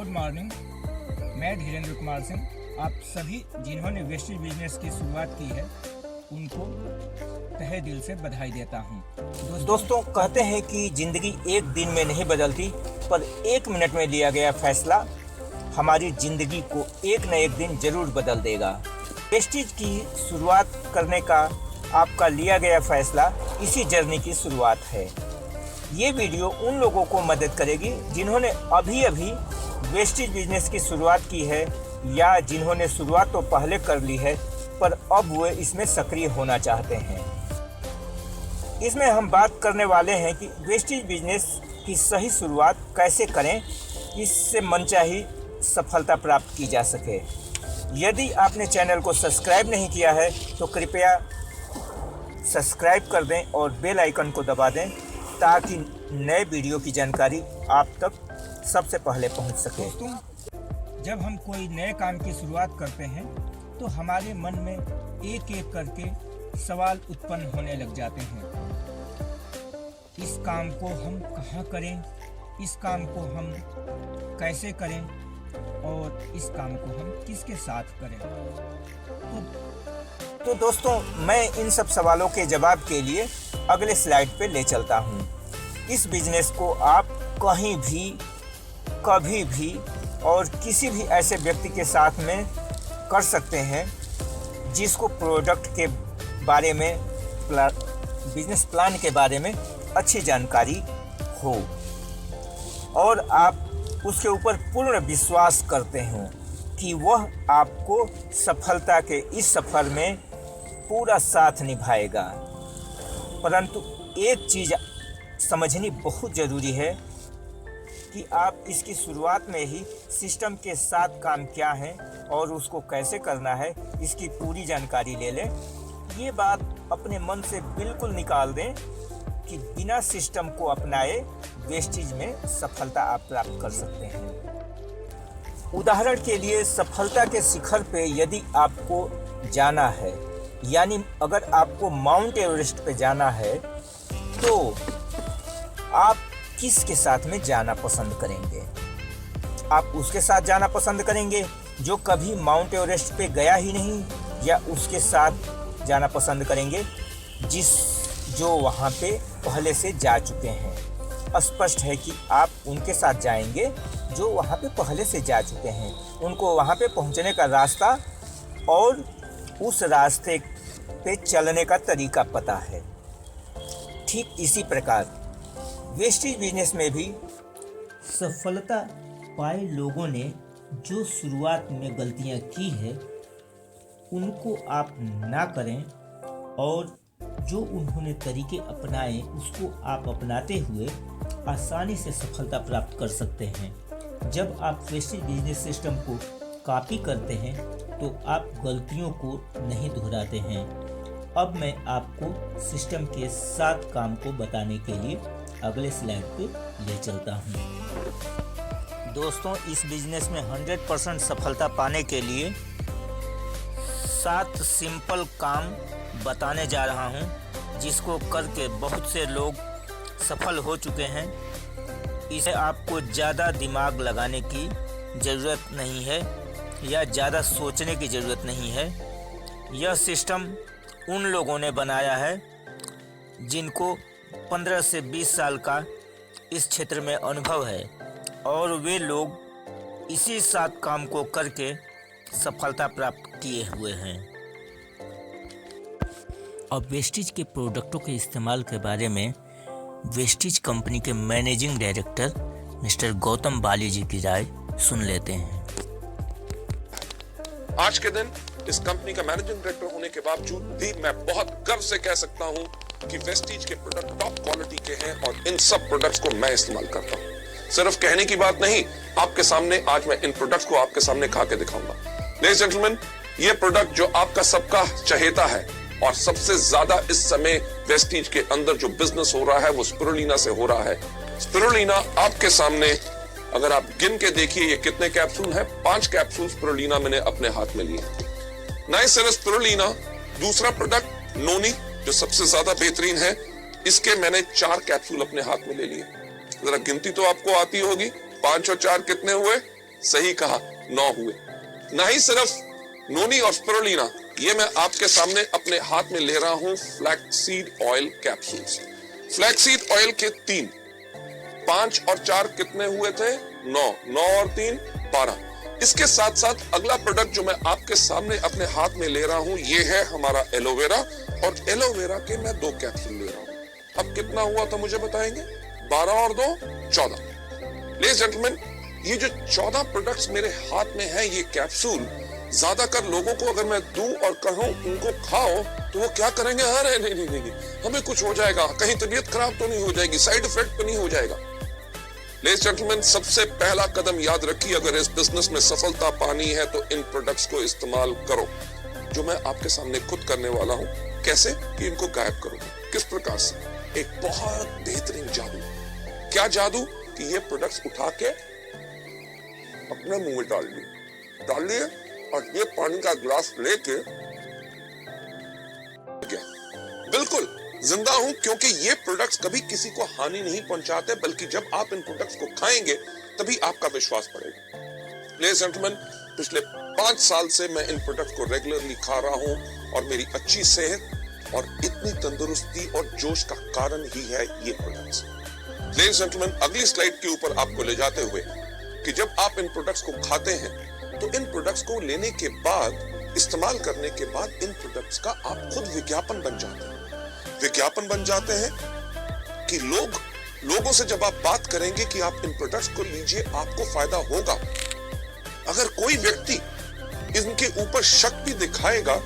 Good morning. मैं धीरेन्द्र कुमार सिंह। आप सभी जिन्होंने वेस्टेज बिजनेस की शुरुआत की है उनको तहे दिल से बधाई देता हूँ। दोस्तों, कहते हैं कि जिंदगी एक दिन में नहीं बदलती, पर एक मिनट में लिया गया फैसला हमारी जिंदगी को एक न एक दिन जरूर बदल देगा। वेस्टेज की शुरुआत करने का आपका लिया गया फैसला इसी जर्नी की शुरुआत है। ये वीडियो उन लोगों को मदद करेगी जिन्होंने अभी अभी वेस्टेज बिजनेस की शुरुआत की है या जिन्होंने शुरुआत तो पहले कर ली है पर अब वो इसमें सक्रिय होना चाहते हैं। इसमें हम बात करने वाले हैं कि वेस्टेज बिजनेस की सही शुरुआत कैसे करें, इससे मनचाही सफलता प्राप्त की जा सके। यदि आपने चैनल को सब्सक्राइब नहीं किया है तो कृपया सब्सक्राइब कर दें और बेल आइकन को दबा दें ताकि नए वीडियो की जानकारी आप तक सबसे पहले पहुंच सके। दोस्तों, जब हम कोई नए काम की शुरुआत करते हैं तो हमारे मन में एक एक करके सवाल उत्पन्न होने लग जाते हैं। इस काम को हम कहाँ करें, इस काम को हम कैसे करें और इस काम को हम किसके साथ करें। तो दोस्तों, मैं इन सब सवालों के जवाब के लिए अगले स्लाइड पे ले चलता हूँ। इस बिजनेस को आप कहीं भी, कभी भी और किसी भी ऐसे व्यक्ति के साथ में कर सकते हैं जिसको प्रोडक्ट के बारे में, बिजनेस प्लान के बारे में अच्छी जानकारी हो और आप उसके ऊपर पूर्ण विश्वास करते हो कि वह आपको सफलता के इस सफ़र में पूरा साथ निभाएगा। परंतु एक चीज़ समझनी बहुत ज़रूरी है कि आप इसकी शुरुआत में ही सिस्टम के साथ काम क्या है और उसको कैसे करना है, इसकी पूरी जानकारी ले लें। ये बात अपने मन से बिल्कुल निकाल दें कि बिना सिस्टम को अपनाए वेस्टेज में सफलता आप प्राप्त कर सकते हैं। उदाहरण के लिए, सफलता के शिखर पे यदि आपको जाना है, यानी अगर आपको माउंट एवरेस्ट पे जाना है, तो आप किसके साथ में जाना पसंद करेंगे? आप उसके साथ जाना पसंद करेंगे जो कभी माउंट एवरेस्ट पे गया ही नहीं, या उसके साथ जाना पसंद करेंगे जो वहाँ पे पहले से जा चुके हैं? स्पष्ट है कि आप उनके साथ जाएंगे जो वहाँ पे पहले से जा चुके हैं। उनको वहाँ पे पहुँचने का रास्ता और उस रास्ते पे चलने का तरीका पता है। ठीक इसी प्रकार वेस्टेज बिजनेस में भी सफलता पाए लोगों ने जो शुरुआत में गलतियां की है उनको आप ना करें और जो उन्होंने तरीके अपनाए उसको आप अपनाते हुए आसानी से सफलता प्राप्त कर सकते हैं। जब आप वेस्टेज बिजनेस सिस्टम को कॉपी करते हैं तो आप गलतियों को नहीं दोहराते हैं। अब मैं आपको सिस्टम के साथ काम को बताने के लिए अगले स्लाइड पे ले चलता हूँ। दोस्तों, इस बिजनेस में 100% सफलता पाने के लिए 7 सिंपल काम बताने जा रहा हूँ जिसको करके बहुत से लोग सफल हो चुके हैं। इसे आपको ज़्यादा दिमाग लगाने की ज़रूरत नहीं है या ज़्यादा सोचने की ज़रूरत नहीं है। यह सिस्टम उन लोगों ने बनाया है जिनको 15 से 20 साल का इस क्षेत्र में अनुभव है और वे लोग इसी 7 काम को करके सफलता प्राप्त किए हुए हैं। अब वेस्टेज के प्रोडक्टों के इस्तेमाल के बारे में वेस्टेज कंपनी के मैनेजिंग डायरेक्टर मिस्टर गौतम बाली जी की राय सुन लेते हैं। आज के दिन इस कंपनी का मैनेजिंग डायरेक्टर होने के बावजूद भी मैं बहुत गर्व से कह सकता हूं कि वेस्टेज के प्रोडक्ट टॉप क्वालिटी के हैं और इन सब प्रोडक्ट्स को मैं इस्तेमाल करता हूं। सिर्फ कहने की बात नहीं, आपके सामने आज मैं इन प्रोडक्ट्स को आपके सामने खा के दिखाऊंगा। लेडीज एंड जेंटलमैन, ये प्रोडक्ट जो आपका सबका चहेता है और सबसे ज्यादा इस समय वेस्टेज के अंदर जो बिजनेस हो रहा है वो स्पिरुलिना से हो रहा है। स्पिरुलिना आपके सामने, अगर आप गिन के देखिए ये कितने कैप्सूल हैं, 5 कैप्सूल स्पिरुलिना मैंने अपने हाथ में लिए। नाइसिलस स्पिरुलिना, दूसरा प्रोडक्ट नोनी जो सबसे ज्यादा बेहतरीन है, इसके मैंने 4 कैप्सूल अपने हाथ में ले लिए। जरा गिनती तो आपको आती होगी, 5 और 4 कितने हुए? सही कहा, 9 हुए। ना ही सिर्फ नोनी और स्पिरुलिना, ये मैं आपके सामने अपने हाथ में ले रहा हूं flaxseed oil capsules. Flaxseed oil के 3, 5 और 4 कितने हुए थे? 9, 9 और 3 12। इसके साथ साथ अगला प्रोडक्ट जो मैं आपके सामने अपने हाथ में ले रहा हूं, ये है हमारा एलोवेरा, और एलोवेरा के मैं 2 कैप्सूल ले रहा हूं। अब कितना हुआ था मुझे बताएंगे? 12 और 2 14। लेडीज जेंटलमैन, ये जो 14 प्रोडक्ट्स मेरे हाथ में है, ये कैप्सूल ज्यादातर लोगों को अगर मैं दूं और कहूं उनको खाओ तो वो क्या करेंगे? अरे नहीं, हमें कुछ हो जाएगा, कहीं तबीयत खराब तो नहीं हो जाएगी, साइड इफेक्ट तो नहीं हो जाएगा। लेडीज जेंटलमैन, सबसे पहला कदम याद रखिए, अगर इस बिजनेस में सफलता पानी है तो इन प्रोडक्ट्स को इस्तेमाल करो, जो मैं आपके सामने खुद करने वाला हूं। कैसे कि इनको गायब करो। किस प्रकार से? एक बहुत बेहतरीन जादू। क्या जादू? कि ये प्रोडक्ट्स उठा के अपने मुंह में डालिए और ये पानी का ग्लास लेके बिल्कुल जिंदा हूं, क्योंकि ये प्रोडक्ट्स कभी किसी को हानि नहीं पहुंचाते, बल्कि जब आप इन प्रोडक्ट्स को खाएंगे तभी आपका विश्वास बढ़ेगा। लेडीज एंड जेंटलमैन, पिछले 5 साल से मैं इन प्रोडक्ट्स को रेगुलरली खा रहा हूं और मेरी अच्छी सेहत और इतनी तंदुरुस्ती और जोश का कारण ही है ये प्रोडक्ट्स। लेडीज एंड जेंटलमैन, अगली स्लाइड के ऊपर आपको ले जाते हुए कि जब आप इन प्रोडक्ट्स को खाते हैं तो इन प्रोडक्ट्स को लेने के बाद, इस्तेमाल करने के बाद, इन प्रोडक्ट्स का आप खुद विज्ञापन बन जाते हैं। विज्ञापन बन जाते हैं कि लोगों से जब आप बात करेंगे कि आप इन प्रोडक्ट्स को लीजिए, आपको फायदा होगा। अगर कोई व्यक्ति इनके ऊपर शक भी दिखाएगा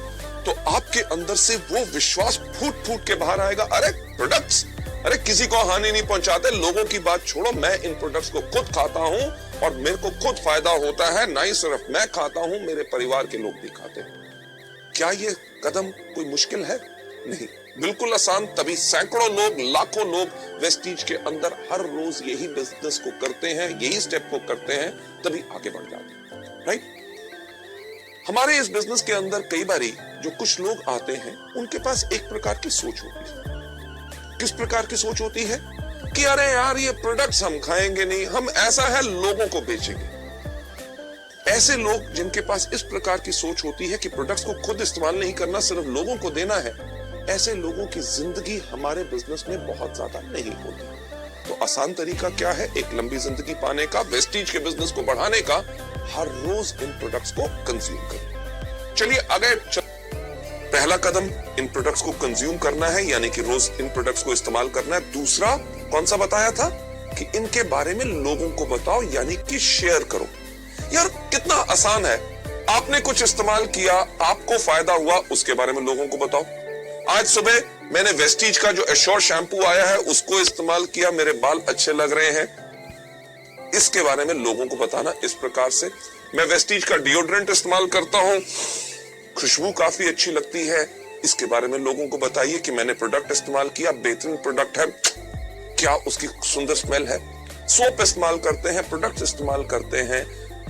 तो आपके अंदर से वो विश्वास फूट के बाहर आएगा। अरे प्रोडक्ट्स, अरे किसी को हानि नहीं पहुंचाते, लोगों की बात छोड़ो, मैं इन प्रोडक्ट्स को खुद खाता हूं और मेरे को खुद फायदा होता है। ना ही सिर्फ मैं खाता हूं, मेरे परिवार के लोग भी खाते हैं। क्या ये कदम कोई मुश्किल है? नहीं, बिल्कुल आसान। तभी सैकड़ों लोग, लाखों लोग वेस्टीज के अंदर हर रोज यही बिजनेस को करते हैं, यही स्टेप को करते हैं, तभी आगे बढ़ जाते हैं। राइट? हमारे इस बिजनेस के अंदर कई बारी जो कुछ लोग आते हैं, उनके पास एक प्रकार की सोच होती है। किस प्रकार की सोच होती है? कि अरे यार, ये प्रोडक्ट्स हम खाएंगे नहीं, हम ऐसा है लोगों को बेचेंगे। ऐसे लोग जिनके पास इस प्रकार की सोच होती है कि प्रोडक्ट्स को खुद इस्तेमाल नहीं करना, सिर्फ लोगों को देना है, ऐसे लोगों की जिंदगी हमारे बिजनेस में बहुत ज्यादा नहीं होती। तो आसान तरीका क्या है एक लंबी जिंदगी पाने का, वेस्टीज के बिजनेस को बढ़ाने का? हर रोज इन प्रोडक्ट्स को कंज्यूम करें। चलिए आगे पहला कदम इन प्रोडक्ट्स को कंज्यूम करना है, यानी कि रोज इन प्रोडक्ट्स को इस्तेमाल करना है। दूसरा कौन सा बताया था? कि इनके बारे में लोगों को बताओ, यानी कि शेयर करो। यार कितना आसान है। आपने कुछ इस्तेमाल किया, आपको फायदा हुआ, उसके बारे में लोगों को बताओ। आज सुबह मैंने वेस्टीज का जो एश्योर शैम्पू आया है उसको इस्तेमाल किया, मेरे बाल अच्छे लग रहे हैं, इसके बारे में लोगों को बताना इस प्रकार से। मैं वेस्टीज का डिओड्रेंट इस्तेमाल करता हूं, खुशबू काफी अच्छी लगती है, इसके बारे में लोगों को बताइए कि मैंने प्रोडक्ट इस्तेमाल किया, बेहतरीन प्रोडक्ट है, क्या उसकी सुंदर स्मेल है। सोप इस्तेमाल करते हैं, प्रोडक्ट इस्तेमाल करते हैं।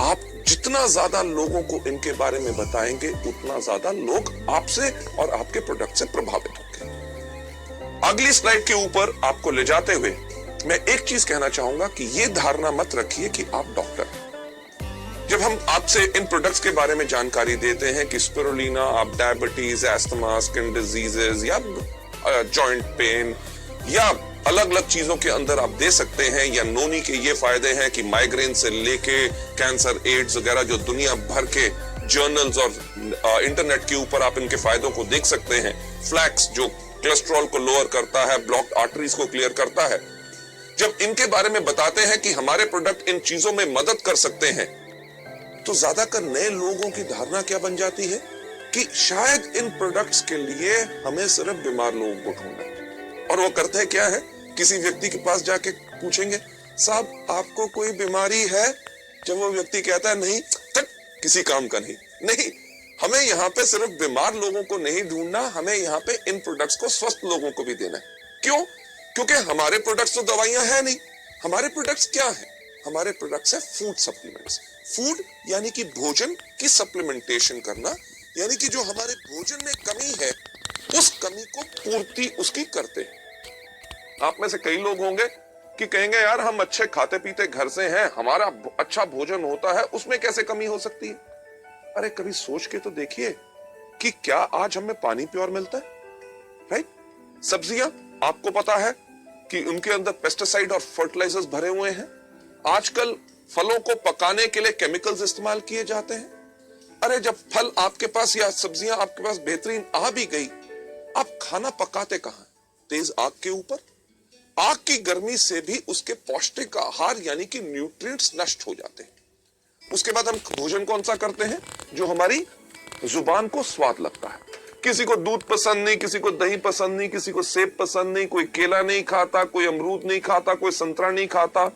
आप जितना ज्यादा लोगों को इनके बारे में बताएंगे, उतना ज्यादा लोग आपसे और आपके प्रोडक्ट से प्रभावित होंगे। अगली स्लाइड के ऊपर आपको ले जाते हुए मैं एक चीज कहना चाहूंगा कि ये धारणा मत रखिए कि आप डॉक्टर हैं। जब हम आपसे इन प्रोडक्ट्स के बारे में जानकारी देते हैं कि स्पिरुलिना आप डायबिटीज, एस्थमा, स्किन डिजीजेस या जॉइंट पेन या अलग अलग चीजों के अंदर आप दे सकते हैं, या नोनी के ये फायदे हैं कि माइग्रेन से लेके कैंसर, एड्स वगैरह जो दुनिया भर के जर्नल्स और इंटरनेट के ऊपर आप इनके फायदों को देख सकते हैं। फ्लैक्स जो कोलेस्ट्रॉल को लोअर करता है, ब्लॉक्ड आर्टरीज को क्लियर करता है। जब इनके बारे में बताते हैं कि हमारे प्रोडक्ट इन चीजों में मदद कर सकते हैं, तो ज्यादातर नए लोगों की धारणा क्या बन जाती है कि शायद इन प्रोडक्ट्स के लिए हमें सिर्फ बीमार लोगों को ढूंढना है। और वो करते हैं क्या है, किसी व्यक्ति के पास जाके पूछेंगे, साहब आपको कोई बीमारी है? जब वो व्यक्ति कहता है नहीं, तक किसी काम का नहीं, हमें यहाँ पे सिर्फ बीमार लोगों को नहीं ढूंढना, हमें यहाँ पे इन प्रोडक्ट्स को स्वस्थ लोगों को भी देना है। क्यों? क्योंकि हमारे प्रोडक्ट्स तो दवाइयां है नहीं। हमारे प्रोडक्ट्स क्या है? हमारे प्रोडक्ट्स है फूड सप्लीमेंट्स। फूड यानी कि भोजन की सप्लीमेंटेशन करना, यानी कि जो हमारे भोजन में कमी है उस कमी को पूर्ति उसकी करते हैं। आप में से कई लोग होंगे कि कहेंगे यार हम अच्छे खाते पीते घर से हैं, हमारा अच्छा भोजन होता है, उसमें कैसे कमी हो सकती है? अरे कभी सोच के तो देखिए कि क्या आज हमें पानी प्योर मिलता है? राइट? सब्जियां आपको पता है कि उनके अंदर पेस्टिसाइड और फर्टिलाइजर्स भरे हुए हैं। आजकल फलों को पकाने के लिए केमिकल्स इस्तेमाल किए जाते हैं। अरे जब फल आपके पास या सब्जियां आपके पास बेहतरीन आ भी गई, आप खाना पकाते कहां? तेज आग के ऊपर। आग की गर्मी से भी उसके पौष्टिक आहार यानी कि न्यूट्रिएंट्स नष्ट हो जाते हैं। उसके बाद हम भोजन कौन सा करते हैं? जो हमारी जुबान को स्वाद लगता है। किसी को दूध पसंद नहीं, किसी को दही पसंद नहीं, किसी को सेब पसंद नहीं, कोई केला नहीं खाता, कोई अमरूद नहीं खाता, कोई संतरा नहीं खाता।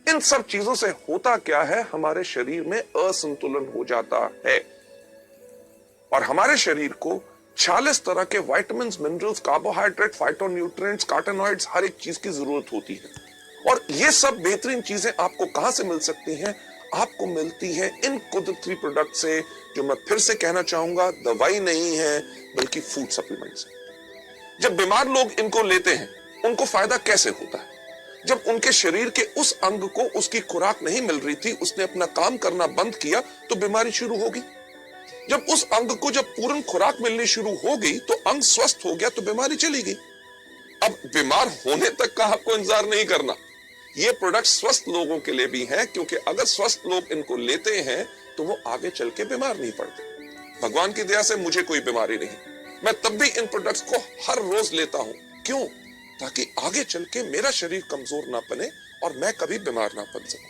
इन सब चीजों से होता क्या है? हमारे शरीर में असंतुलन हो जाता है और हमारे शरीर को 46 तरह के विटामिन्स, मिनरल्स, कार्बोहाइड्रेट, फाइटोन्यूट्रिएंट्स, कार्टेनॉइड्स, हर एक चीज की जरूरत होती है। और ये सब बेहतरीन चीजें आपको कहां से मिल सकती हैं? आपको मिलती है इन कुदरती प्रोडक्ट से, जो मैं फिर से कहना चाहूंगा दवाई नहीं है बल्कि फूड सप्लीमेंट्स है। जब बीमार लोग इनको लेते हैं उनको फायदा कैसे होता है? जब उनके शरीर के उस अंग को उसकी खुराक नहीं मिल रही थी, उसने अपना काम करना बंद किया तो बीमारी शुरू होगी। जब उस अंग को जब पूर्ण खुराक मिलनी शुरू हो गई तो अंग स्वस्थ हो गया तो बीमारी चली गई। अब बीमार होने तक का आपको इंतजार नहीं करना। ये प्रोडक्ट स्वस्थ लोगों के लिए भी है, क्योंकि अगर स्वस्थ लोग इनको लेते हैं तो वो आगे चल के बीमार नहीं पड़ते। भगवान की दया से मुझे कोई बीमारी नहीं, मैं तब भी इन प्रोडक्ट्स को हर रोज लेता हूं। क्यों? ताकि आगे चल के मेरा शरीर कमजोर ना बने और मैं कभी बीमार ना पड़ सकूं।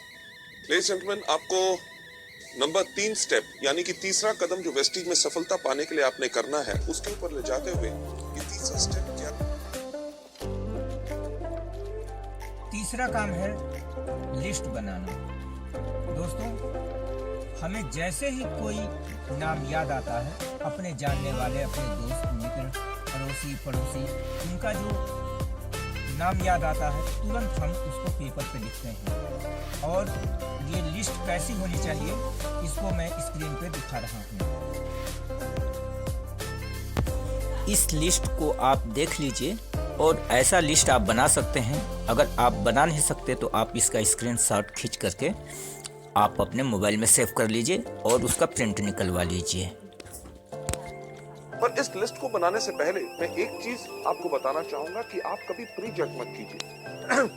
लेडीज एंड जेंटलमैन, आपको नंबर 3 स्टेप यानी कि तीसरा कदम जो वेस्टीज में सफलता पाने के लिए आपने करना है, उसके ऊपर ले जाते हुए ये तीसरा स्टेप क्या? तीसरा काम है लिस्ट बनाना। दोस्तों, हमें जैसे ही कोई नाम याद आता है, अपने जानने वाले, अपने दोस्त, मित्र, अड़ोसी, पड़ोसी, उनका जो नाम याद आता है तुरंत हम उसको पेपर पे लिखते हैं। और ये लिस्ट कैसी होनी चाहिए इसको मैं स्क्रीन पे दिखा रहा हूँ। इस लिस्ट को आप देख लीजिए और ऐसा लिस्ट आप बना सकते हैं। अगर आप बना नहीं सकते तो आप इसका स्क्रीनशॉट खींच करके आप अपने मोबाइल में सेव कर लीजिए और उसका प्रिंट निकलवा लीजिए। पर इस लिस्ट को बनाने से पहले मैं एक चीज आपको बताना चाहूंगा कि आप कभी प्री जज मत कीजिए।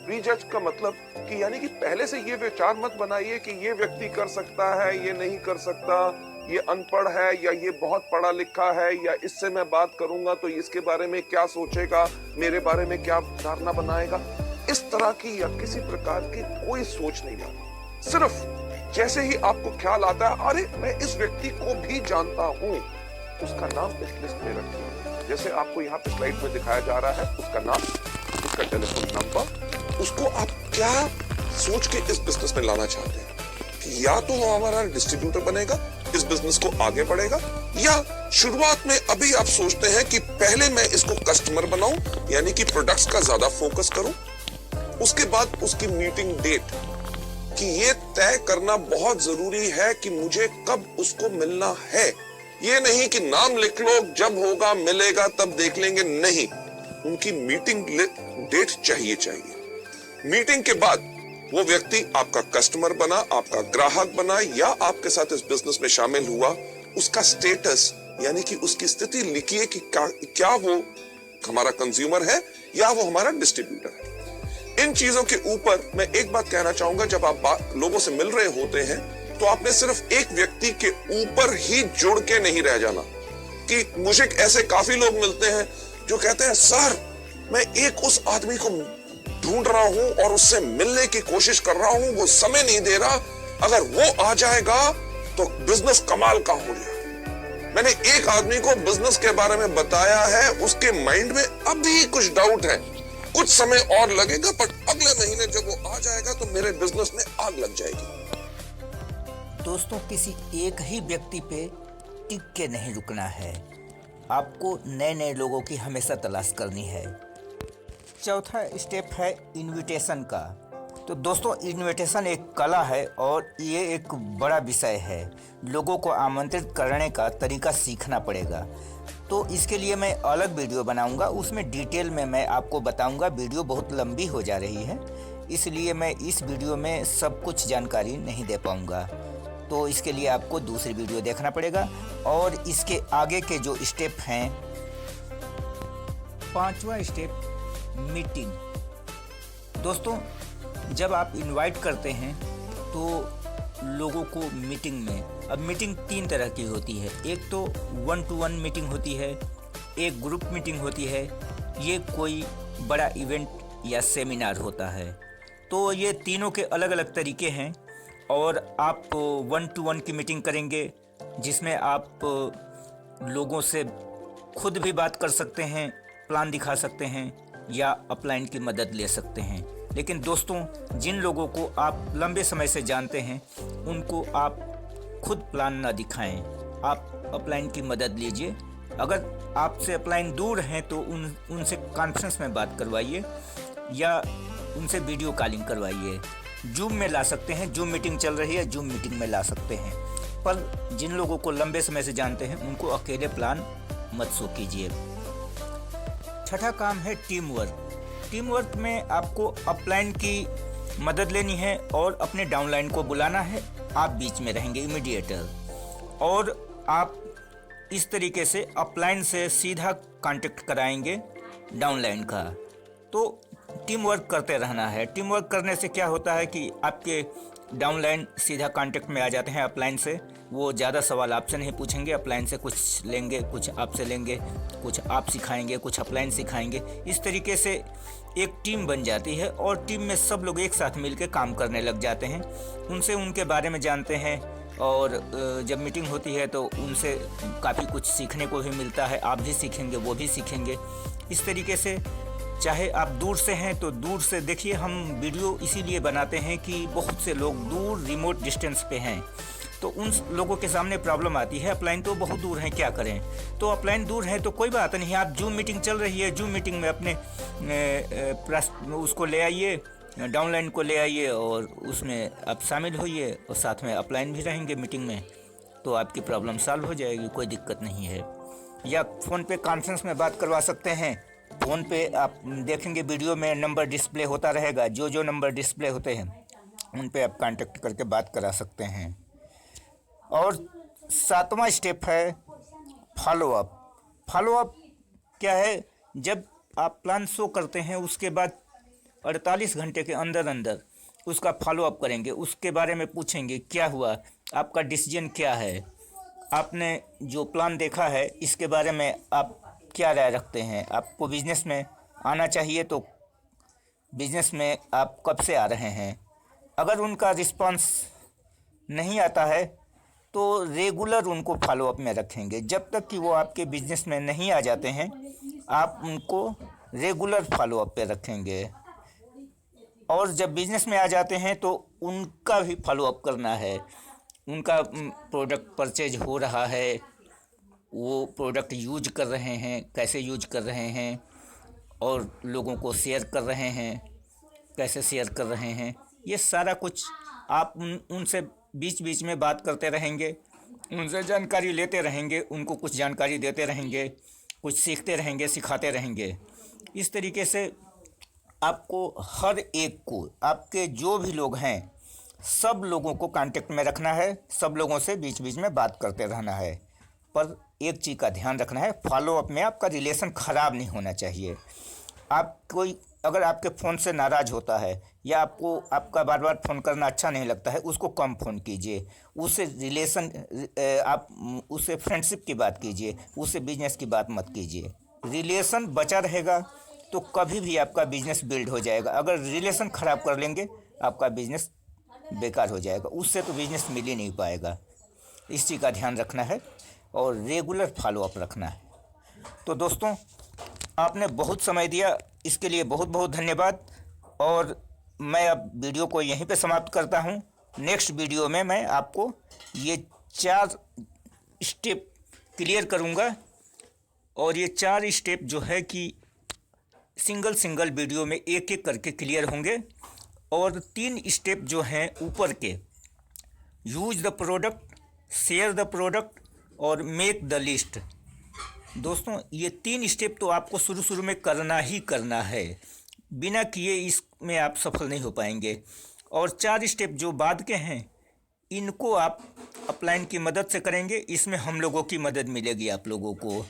प्री जज का मतलब कि यानी कि पहले से ये विचार मत बनाइए कि ये व्यक्ति कर सकता है, ये नहीं कर सकता, ये अनपढ़ है या ये बहुत पढ़ा लिखा है, या इससे मैं बात करूंगा तो इसके बारे में क्या सोचेगा, मेरे बारे में क्या धारणा बनाएगा। इस तरह की या किसी प्रकार की कोई सोच नहीं लानी। सिर्फ जैसे ही आपको ख्याल आता है, अरे मैं इस व्यक्ति को भी जानता हूं, उसका नाम इस लिस्ट में रखिए। जैसे आपको यहाँ पे स्लाइड में दिखाया जा रहा है, उसका नाम, उसका टेलीफोन नंबर, उसको आप क्या सोच के इस बिजनेस में लाना चाहते हैं कि या तो वो हमारा डिस्ट्रीब्यूटर बनेगा, इस बिजनेस को आगे बढ़ेगा, या शुरुआत में अभी आप सोचते हैं कि पहले मैं इसको कस्टमर बनाऊं यानी कि प्रोडक्ट्स का ज्यादा फोकस करूं। उसके बाद उसकी मीटिंग डेट कि ये तय करना बहुत जरूरी है कि मुझे कब उसको मिलना है। ये नहीं कि नाम लिख लो, जब होगा मिलेगा तब देख लेंगे, नहीं, उनकी मीटिंग डेट चाहिए। मीटिंग के बाद वो व्यक्ति आपका कस्टमर बना, आपका ग्राहक बना या आपके साथ इस बिजनेस में शामिल हुआ, उसका स्टेटस यानी कि उसकी स्थिति लिखिए कि क्या वो हमारा कंज्यूमर है या वो हमारा डिस्ट्रीब्यूटर है। इन चीजों के ऊपर मैं एक बात कहना चाहूंगा, जब आप लोगों से मिल रहे होते हैं तो आपने सिर्फ एक व्यक्ति के ऊपर ही जुड़ के नहीं रह जाना। कि मुझे ऐसे काफी लोग मिलते हैं जो कहते हैं, सर मैं एक उस आदमी को ढूंढ रहा हूं और उससे मिलने की कोशिश कर रहा हूं, वो समय नहीं दे रहा, अगर वो आ जाएगा तो बिजनेस कमाल का हो गया। मैंने एक आदमी को बिजनेस के बारे में बताया है, उसके माइंड में अभी कुछ डाउट है, कुछ समय और लगेगा, पर अगले महीने जब वो आ जाएगा तो मेरे बिजनेस में आग लग जाएगी। दोस्तों, किसी एक ही व्यक्ति पे टिक के नहीं रुकना है, आपको नए नए लोगों की हमेशा तलाश करनी है। चौथा स्टेप है इनविटेशन का। तो दोस्तों, इनविटेशन एक कला है और ये एक बड़ा विषय है। लोगों को आमंत्रित करने का तरीका सीखना पड़ेगा। तो इसके लिए मैं अलग वीडियो बनाऊंगा, उसमें डिटेल में मैं आपको बताऊंगा। वीडियो बहुत लंबी हो जा रही है, इसलिए मैं इस वीडियो में सब कुछ जानकारी नहीं दे पाऊँगा। तो इसके लिए आपको दूसरी वीडियो देखना पड़ेगा। और इसके आगे के जो स्टेप हैं, 5वां स्टेप मीटिंग। दोस्तों, जब आप इनवाइट करते हैं तो लोगों को मीटिंग में, अब मीटिंग 3 तरह की होती है। एक तो 1 to 1 मीटिंग होती है, एक ग्रुप मीटिंग होती है, ये कोई बड़ा इवेंट या सेमिनार होता है। तो ये तीनों के अलग अलग तरीके हैं। और आप 1 to 1 की मीटिंग करेंगे जिसमें आप लोगों से खुद भी बात कर सकते हैं, प्लान दिखा सकते हैं या अपलाइन की मदद ले सकते हैं। लेकिन दोस्तों, जिन लोगों को आप लंबे समय से जानते हैं उनको आप खुद प्लान ना दिखाएं, आप अपलाइन की मदद लीजिए। अगर आपसे अपलाइन दूर हैं तो उनसे कॉन्फ्रेंस में बात करवाइए या उनसे वीडियो कॉलिंग करवाइए। जूम में ला सकते हैं, जूम मीटिंग चल रही है, जूम मीटिंग में ला सकते हैं। पर जिन लोगों को लंबे समय से जानते हैं उनको अकेले प्लान मत शो कीजिए। छठा काम है टीम वर्क। टीम वर्क में आपको अपलाइन की मदद लेनी है और अपने डाउनलाइन को बुलाना है। आप बीच में रहेंगे इमीडिएटर, और आप इस तरीके से अपलाइन से सीधा कांटेक्ट कराएंगे डाउनलाइन का। तो टीम वर्क करते रहना है। टीम वर्क करने से क्या होता है कि आपके डाउनलाइन सीधा कांटेक्ट में आ जाते हैं अपलाइन से। वो ज़्यादा सवाल आपसे नहीं पूछेंगे, अपलाइन से कुछ लेंगे, कुछ आपसे लेंगे, कुछ आप सिखाएंगे, कुछ अपलाइन सिखाएंगे। इस तरीके से एक टीम बन जाती है और टीम में सब लोग एक साथ मिलकर काम करने लग जाते हैं। उनसे उनके बारे में जानते हैं और जब मीटिंग होती है तो उनसे काफ़ी कुछ सीखने को भी मिलता है। आप भी सीखेंगे, वो भी सीखेंगे। इस तरीके से चाहे आप दूर से हैं तो दूर से देखिए, हम वीडियो इसीलिए बनाते हैं कि बहुत से लोग दूर रिमोट डिस्टेंस पे हैं, तो उन लोगों के सामने प्रॉब्लम आती है। अपलाइन तो बहुत दूर हैं, क्या करें। तो अपलाइन दूर है तो कोई बात नहीं, आप जूम मीटिंग चल रही है, जूम मीटिंग में अपने उसको ले आइए, डाउनलाइन को ले आइए और उसमें आप शामिल होइए और साथ में अपलाइन भी रहेंगे मीटिंग में, तो आपकी प्रॉब्लम सॉल्व हो जाएगी, कोई दिक्कत नहीं है। या फ़ोन पे कॉन्फ्रेंस में बात करवा सकते हैं। फ़ोन पे आप देखेंगे वीडियो में नंबर डिस्प्ले होता रहेगा, जो नंबर डिस्प्ले होते हैं उन पे आप कांटेक्ट करके बात करा सकते हैं। और 7वां स्टेप है फॉलोअप। फॉलोअप क्या है? जब आप प्लान शो करते हैं उसके बाद 48 घंटे के अंदर अंदर उसका फॉलोअप करेंगे, उसके बारे में पूछेंगे क्या हुआ, आपका डिसीजन क्या है, आपने जो प्लान देखा है इसके बारे में आप क्या राय रखते हैं, आपको बिजनेस में आना चाहिए तो बिजनेस में आप कब से आ रहे हैं। अगर उनका रिस्पांस नहीं आता है तो रेगुलर उनको फॉलोअप में रखेंगे। जब तक कि वो आपके बिजनेस में नहीं आ जाते हैं आप उनको रेगुलर फॉलोअप पे रखेंगे। और जब बिजनेस में आ जाते हैं तो उनका भी फॉलोअप करना है। उनका प्रोडक्ट परचेज हो रहा है, वो प्रोडक्ट यूज कर रहे हैं, कैसे यूज कर रहे हैं, और लोगों को शेयर कर रहे हैं, कैसे शेयर कर रहे हैं, ये सारा कुछ आप उनसे बीच बीच में बात करते रहेंगे, उनसे जानकारी लेते रहेंगे, उनको कुछ जानकारी देते रहेंगे, कुछ सीखते रहेंगे, सिखाते रहेंगे। इस तरीके से आपको हर एक को, आपके जो भी लोग हैं सब लोगों को कांटेक्ट में रखना है, सब लोगों से बीच बीच में बात करते रहना है। पर एक चीज़ का ध्यान रखना है, फॉलोअप में आपका रिलेशन ख़राब नहीं होना चाहिए। आप कोई अगर आपके फ़ोन से नाराज़ होता है या आपको आपका बार बार फ़ोन करना अच्छा नहीं लगता है, उसको कम फ़ोन कीजिए, उससे रिलेशन आप उससे फ्रेंडशिप की बात कीजिए, उससे बिजनेस की बात मत कीजिए। रिलेशन बचा रहेगा तो कभी भी आपका बिजनेस बिल्ड हो जाएगा। अगर रिलेशन ख़राब कर लेंगे आपका बिजनेस बेकार हो जाएगा, उससे तो बिजनेस मिल ही नहीं पाएगा। इस चीज़ का ध्यान रखना है और रेगुलर फॉलोअप रखना है। तो दोस्तों, आपने बहुत समय दिया, इसके लिए बहुत बहुत धन्यवाद। और मैं अब वीडियो को यहीं पे समाप्त करता हूँ। नेक्स्ट वीडियो में मैं आपको ये 4 स्टेप क्लियर करूँगा, और ये 4 स्टेप जो है कि सिंगल वीडियो में एक एक करके क्लियर होंगे। और 3 स्टेप जो हैं ऊपर के, use the product, share the product और मेक द लिस्ट। दोस्तों, ये 3 स्टेप तो आपको शुरू में करना ही करना है। बिना किए इसमें आप सफल नहीं हो पाएंगे। और 4 स्टेप जो बाद के हैं इनको आप अपलाइन की मदद से करेंगे, इसमें हम लोगों की मदद मिलेगी आप लोगों को।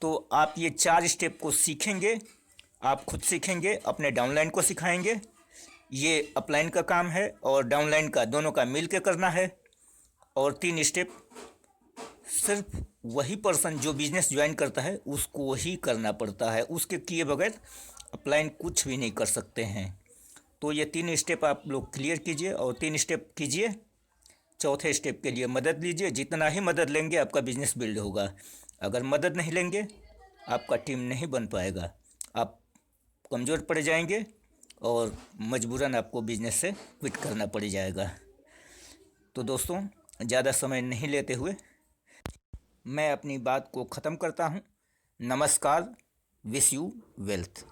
तो आप ये 4 स्टेप को सीखेंगे, आप खुद सीखेंगे, अपने डाउनलाइन को सिखाएंगे। ये अपलाइन का काम है और डाउनलाइन का, दोनों का मिल के करना है। और 3 स्टेप सिर्फ वही पर्सन जो बिजनेस ज्वाइन करता है उसको ही करना पड़ता है, उसके किए बगैर अपलाइन कुछ भी नहीं कर सकते हैं। तो ये 3 स्टेप आप लोग क्लियर कीजिए और 3 स्टेप कीजिए। चौथे स्टेप के लिए मदद लीजिए, जितना ही मदद लेंगे आपका बिजनेस बिल्ड होगा। अगर मदद नहीं लेंगे आपका टीम नहीं बन पाएगा, आप कमज़ोर पड़ जाएंगे और मजबूरन आपको बिजनेस से क्विट करना पड़ जाएगा। तो दोस्तों, ज़्यादा समय नहीं लेते हुए मैं अपनी बात को ख़त्म करता हूँ। नमस्कार, विश यू वेल्थ।